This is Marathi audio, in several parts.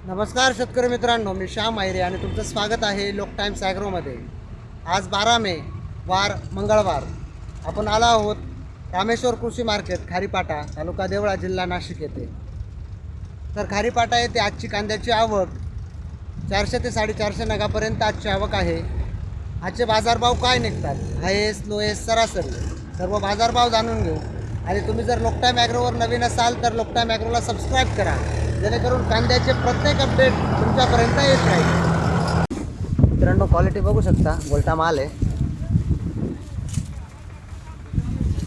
नमस्कार शेतकरी मित्रांनो, मी श्याम आयरे आणि तुमचं स्वागत आहे लोक टाइम्स ॲग्रोमध्ये। आज 12 मे वार मंगळवार आपण आलो आहोत रामेश्वर कृषी मार्केट खारीपाटा तालुका देवळा जिल्हा नाशिक येथे। तर खारीपाटा येथे आजची कांद्याची आवक 400 ते 450 नगापर्यंत आजची आवक आहे। आजचे बाजारभाव काय निघतात, हायेस्ट लोएस्ट सरासरी सर्व बाजारभाव जाणून घेऊ। आणि तुम्ही जर लोक टाइम ॲग्रोवर नवीन असाल तर लोक टाइम ॲग्रोला सबस्क्राईब करा, जेणेकरून कांद्याचे प्रत्येक अपडेट तुमच्यापर्यंत येत राहील। मित्रांनो, क्वालिटी बघू शकता, गोल्टा माल आहे।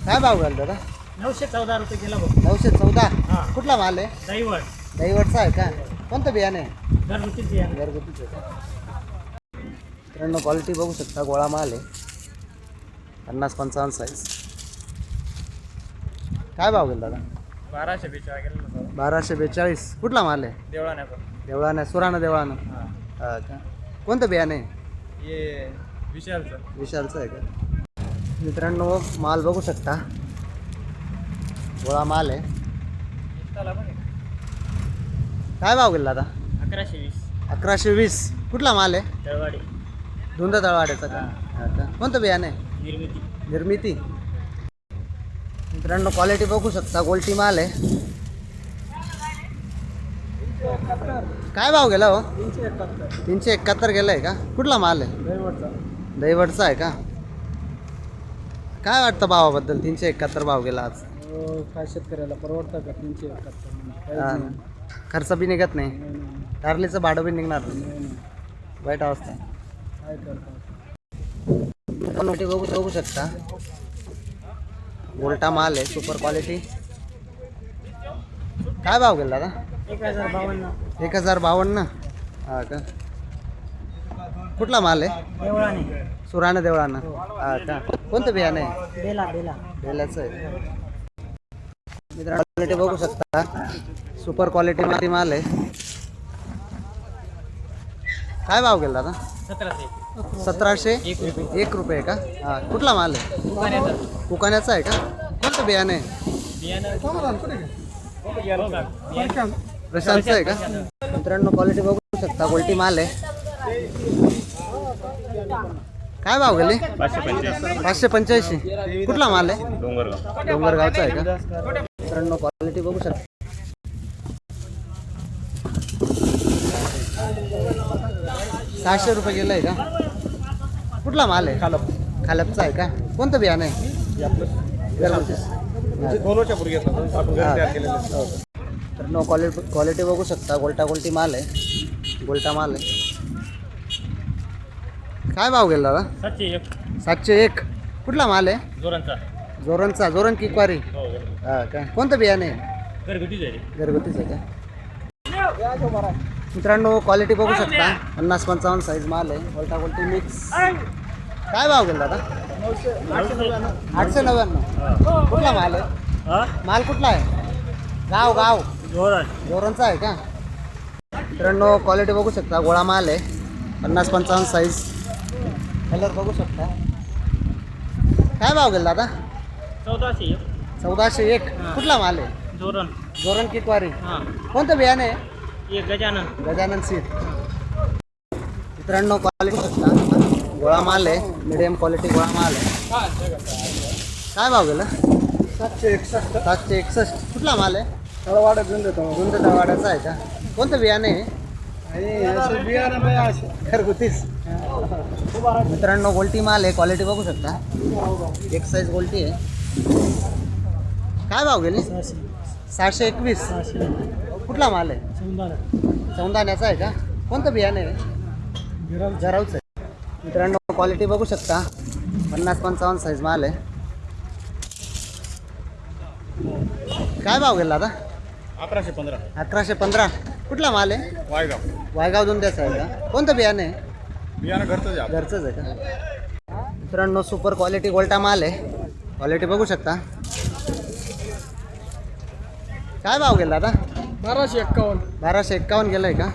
काय भाव घाल दादा? 914 रुपये किलो। 914। कुठला माल आहे? दैवट। दैवटचा आहे का? कोणतं बियाणे? घरगुतीच बियाणे। घरगुतीच आहे का? मित्रांनो, क्वालिटी बघू शकता, गोळा माल आहे, 50-55 साईज। काय भाव गेला दादा? 1242 गेलो। 1242। कुठला माल आहे? देवळाने। देवळाने, सुराणा देवळानं। हा का? कोणतं बियाणे? ये विशालचं। विशालचं आहे का? मित्रांनो, माल बघू शकता, गोळा माल आहे। काय भाव गेला दादा? 1120। 1120। कुठला माल आहे? तळवाडी। धुंद तळवाड्याचा का? हा का? कोणतं बियाणे? निर्मिती। निर्मिती। मित्रांनो, क्वालिटी बघू शकता, गोल्टी माल आहे। काय भाव गेला हो? 371 गेला आहे का? कुठला माल आहे? दैवटचा। दैवटचा आहे का? काय वाटतं भावाबद्दल? 371 भाव गेला आज। काय शेतकऱ्याला परवडतं का 371? खर्च बी निघत नाही, टारलीचं भाडं बी निघणार नाही, वाईट अवस्था आहे। काय करतात? क्वालिटी बघू शकता, गोल्टा माल आहे, सुपर क्वालिटी। काय भाव गेला दादा? 1052। 1052। हा का? कुठला माल आहे? देवळाने। सुराणा देवळानं। हा का? कोणतं बियाणे आहे? बेला। बेलाचं आहे। मित्रांनो, क्वालिटी बघू शकता, सुपर क्वालिटी मध्ये माल आहे। काय भाव गेला दादा? 1701 रुपये का? हा, कुठला माल आहे? कुकाण्याचा आहे का? कोणतं बियाणे आहे? प्रशांतचं आहे का? मित्रांनो, क्वालिटी बघू शकता, गोल्टी माल आहे। काय भाव गेले? 585। कुठला माल आहे? डोंगरगावचा आहे का? मित्रांनो, क्वालिटी बघू शकता, 600 रुपये गेलं आहे का? कुठला माल आहे? खालपचा आहे का? कोणतं बियाणं आहे? मित्रांनो, क्वालिटी बघू शकता, गोल्टी माल आहे, गोल्टा माल आहे। काय भाव गेला दादा? 701। कुठला माल आहे? जोरणचा। जोरण की क्वारी? हा का? कोणतं बियाणे आहे? घरगुतीच आहे का? मित्रांनो, क्वालिटी बघू शकता, 50-55 साईज माल आहे, गोल्टी मिक्स। काय भाव गेला दादा? 899। कुठला माल आहे? माल कुठला आहे? गाव जोरणचा आहे का? मित्रांनो, क्वालिटी बघू शकता, गोळा माल आहे, 50-55 साईज। कलर बघू शकता। काय भाव गेला दादा? 1401। कुठला माल आहे? जोरण की क्वारी? कोणतं बियाणे आहे? गजानन सीड। मित्रांनो, क्वालिटी शकता, गोळा माल आहे, मिडियम क्वालिटी गोळा माल आहे। काय भाव गेला? 761। कुठला माल आहे? तळवाडा। गुंद तळवाड्याचा आहे का? कोणतं बियाणे आहे? घरगुतीच। मित्रांनो, गोल्टी माल आहे, क्वालिटी बघू शकता, एक साईज गोल्टी आहे। काय भाव गेली? 621। कुठला माल आहे? सौंदाण्याचा आहे का? कोणतं बियाणे आहे? जरावचं आहे। मित्रांनो, क्वालिटी बघू शकता, 50-55 साईज माल आहे। काय भाव गेला आता? 1115। कुठला माल आहे? वायगाव दुंद्याचा आहे का? कोणतं बियाणे आहे? घरचंच आहे का? मित्रांनो, सुपर क्वालिटी गोल्टा माल आहे, क्वालिटी बघू शकता। काय भाव गेला आता? 1251 गेलं आहे का?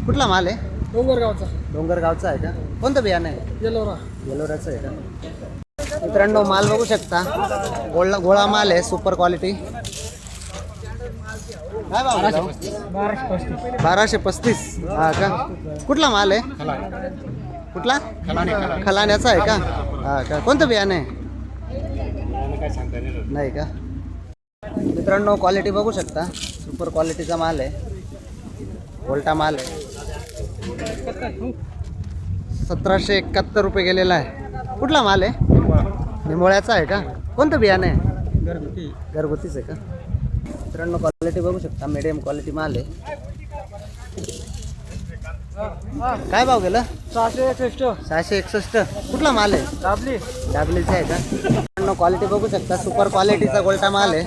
कुठला माल आहे? डोंगरगावचा आहे का? कोणतं बियाणं आहे? येलोराचं आहे का? मित्रांनो, माल बघू शकता, गोळा माल आहे, सुपर क्वालिटी। काय भाव गेला हो? 1235. हा का? कुठला माल आहे? कुठला खलाण्याचा आहे का? हा का? कोणतं बियाणं आहे? नाही का? मित्रांनो क्वालिटी बघू शकता, सुपर क्वालिटीचा माल आहे, उलटा माल आहे. 1771 रुपये गेलेला आहे. कुठला माल आहे? निंबोळ्याचा आहे का? कोणतं बियाणं आहे? घरगुतीच आहे का? मित्रांनो क्वालिटी बघू शकता, मीडियम क्वालिटी माल आहे. काय भाव गेला? 661. कुठला माल आहे? डाबलीचा आहे का? मित्रांनो क्वालिटी बघू शकता, सुपर क्वालिटीचा गोल्टा माल आहे.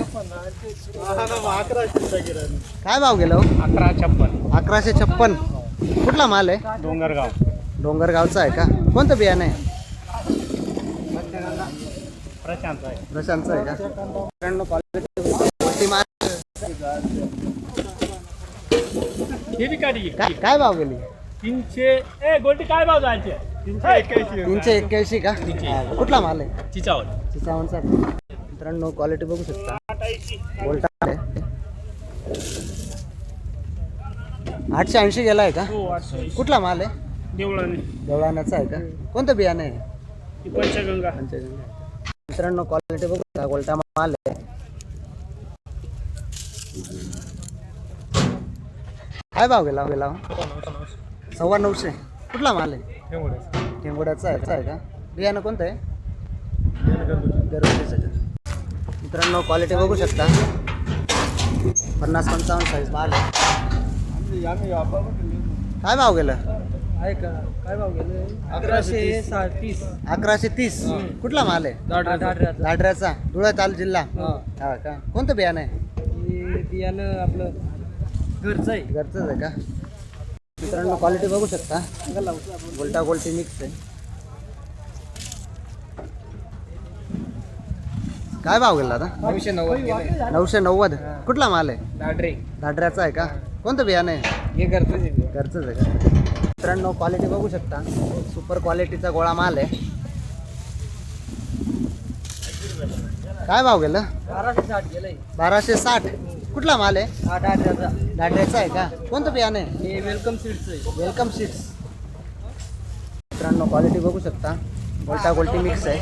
काय भाव गेला? 1156. कुठला माल आहे? डोंगरगावचा आहे का? कोणतं बियाणं आहे? प्रशांतचं आहे का? मित्रांनो क्वालिटी माल काय भाव गेली? 300 गोल्टी काय भाव जायचे? 381 का? कुठला माल आहे? चिचावनचा. मित्रांनो क्वालिटी बघू शकता, गोल्टा आहे. 880 गेला आहे का? कुठला माल आहे? देवळाण्याचा आहे का? कोणतं बियाणं आहे? पंचगंगा. मित्रांनो क्वालिटी बघू शकता, गोल्टा माल आहे. काय भाव गेला? 950. कुठला माल आहे? टेंगोड्याचा आहे का? बियाणं कोणतं आहे? घरगुतीचं आहे. मित्रांनो क्वालिटी बघू शकता, 50-55 साईज माल आहे. काय भाव गेलं? आहे का? काय भाव गेले? 1130. 1130. कुठला माल आहे? दादऱ्याचा, धुळे तालुका जिल्हा. हा का? कोणतं बियाणं आहे? बियाणं आपलं घरचं आहे. घरचंच आहे का? मित्रांनो क्वालिटी बघू शकता, गोल्टा गोल्टी मिक्स आहे. काय भाव गेला आता? 990. कुठला माल आहे? दादऱ्याचा आहे का? कोणतं बियाणं आहे? हे घरचं आहे. घरचंच आहे का? मित्रांनो क्वालिटी बघू शकता, सुपर क्वालिटीचा गोळा माल आहे. काय भाव गेलं? 1260 गेलंय. 1260. कुठला माल आहे? हा दादऱ्याचा. दादऱ्याचा आहे का? कोणतं बियाणं आहे? हे वेलकम सीड्स आहे. Welcome seeds. मित्रांनो क्वालिटी बघू शकता, गोल्टा गोल्टी मिक्स आहे.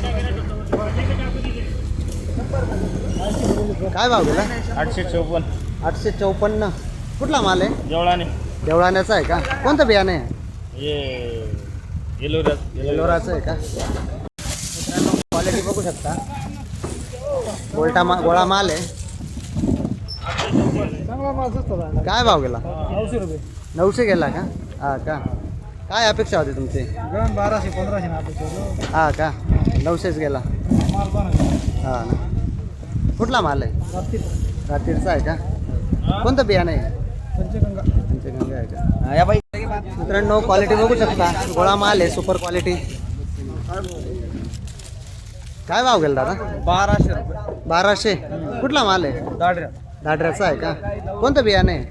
काय भाव गेला? 854. कुठला माल आहे? देवळाण्याचा आहे का? कोणतं बियाणं आहे? येलोराचं आहे का? मित्रांनो क्वालिटी बघू शकता, गोळा माल आहे. चांगला माल स्वस्त झाला. काय भाव गेला? 900 रुपये. 900 गेला का? हा का? काय अपेक्षा होती तुमची? 1200-1500 ना आपलं. हा का? 900च गेला. माल बनवला. हा ना. कुठला माल आहे? रात्रीचा आहे का? कोणतं बियाणं आहे? पंचगंगा. पंचगंगा आहे का? या बाई. मित्रांनो क्वालिटी बघू शकता, गोळा माल आहे, सुपर क्वालिटी. काय भाव गेला दादा? 1200 रुपये. 1200. कुठला माल आहे? दादऱ्याचा आहे का? कोणतं बियाणं आहे?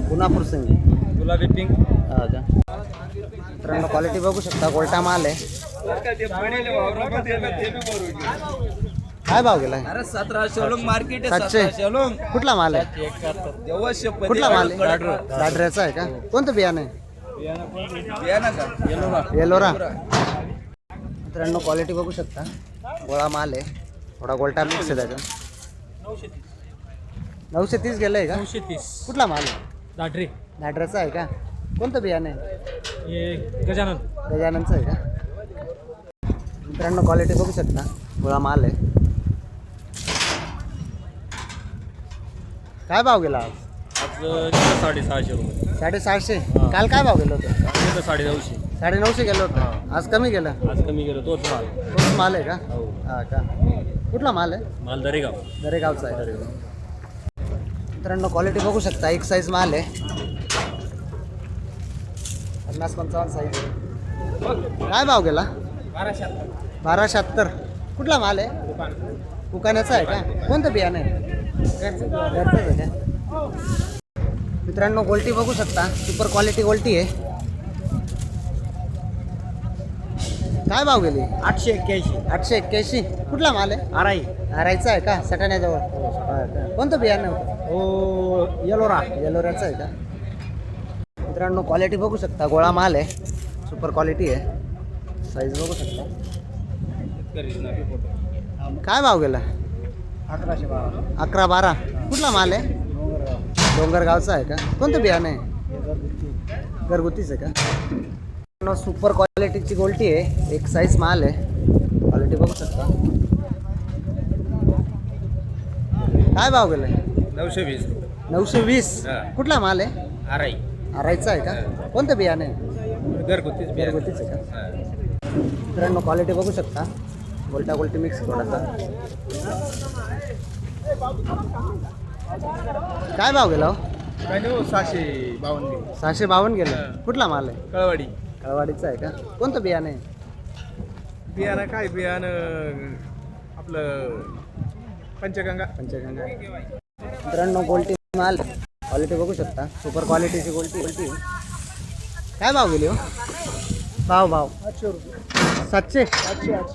पुनापूर सिंग. गुलाबी पिंक. हा का? मित्रांनो क्वालिटी बघू शकता, गोल्टा माल आहे. काय भाव गेलाय? 1700 मार्केट 700. कुठला माल आहे? कुठला माल आहे? दादऱ्याचा आहे का? कोणतं बियाणं आहे? येलोरा. मित्रांनो क्वालिटी बघू शकता, गोळा माल आहे, थोडा गोल्टा मिक्स आहे त्याचा. 930 गेलंय का? 930. कुठला माल आहे? दादऱ्याचा आहे का? कोणतं बियाणं आहे? हे गजाननचं आहे का? मित्रांनो क्वालिटी बघू शकता, गोळा माल आहे. काय भाव गेला आज? 650 रुपये. 750. काल काय भाव गेलं होतं? 950. 950 गेलं होतं. आज कमी गेलं. आज कमी गेलो तोच माल. तोच माल आहे का? हा का? कुठला माल आहे? माल दरेगाव. दरेगावचा आहे. मित्रांनो क्वालिटी बघू शकता, एक साईज माल आहे, 50-55 साईज आहे. काय भाव गेला? 1270. कुठला माल आहे? उकाण्याचा आहे का? कोणतं बियाणं आहे? घरचंच आहे का? मित्रांनो गोल्टी बघू शकता, सुपर क्वालिटी गोल्टी आहे. काय भाव गेली? 881. कुठला माल आहे? आराईचा आहे का? सटाण्याजवळ. कोणतं बियाणं होतं? हो येलोरा. येलोऱ्याचा आहे का? मित्रांनो क्वालिटी बघू शकता, गोळा माल आहे, सुपर क्वालिटी आहे, साईज बघू शकता. काय भाव गेला? 1112. 11-12. कुठला माल आहे? डोंगरगावचा आहे का? कोणतं बियाणं आहे? घरगुतीच आहे का? सुपर क्वालिटीची गोल्टी आहे, एक साईज माल आहे, क्वालिटी बघू शकता. काय भाव गेला? 920. 920. हा. कुठला माल आहे? आराई. आरायचा आहे का? कोणतं बियाणं आहे? घरगुतीच घरगुतीच आहे का? मित्रांनो क्वालिटी बघू शकता, गोल्टा गोल्टी मिक्स थोडासा. काय भाव गेला हो? काय नाही 652. 652 गेलं. कुठला माल आहे? कळवाडी. कळवाडीचा आहे का? कोणतं बियाणं आहे? बियाणं काय बियाणं आपलं पंचगंगा. पंचगंगा. मित्रांनो गोल्टी माल, क्वालिटी बघू शकता, सुपर क्वालिटीची गोल्टी. काय भाव गेली हो? भाव 800 रुपये. 700.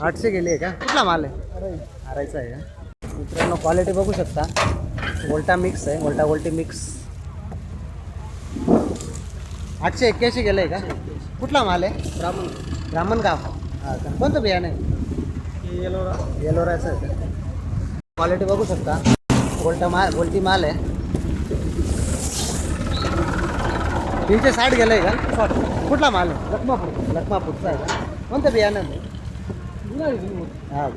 800 गेली आहे का? कुठला माल आहे? आरायचा आहे का? मित्रांनो क्वालिटी बघू शकता, गोल्टा मिक्स आहे, गोल्टा गोल्टी मिक्स. 881 गेलं आहे का? कुठला माल आहे? ब्राह्मणगाव. हां का? कोणतं बियाणं आहे? येलोरा. येलोराचं आहे का? क्वालिटी बघू शकता, गोल्टी माल आहे. 360 गेलं आहे का? कुठला माल आहे? लखमापूरचा आहे का? कोणतं बियाणं? हां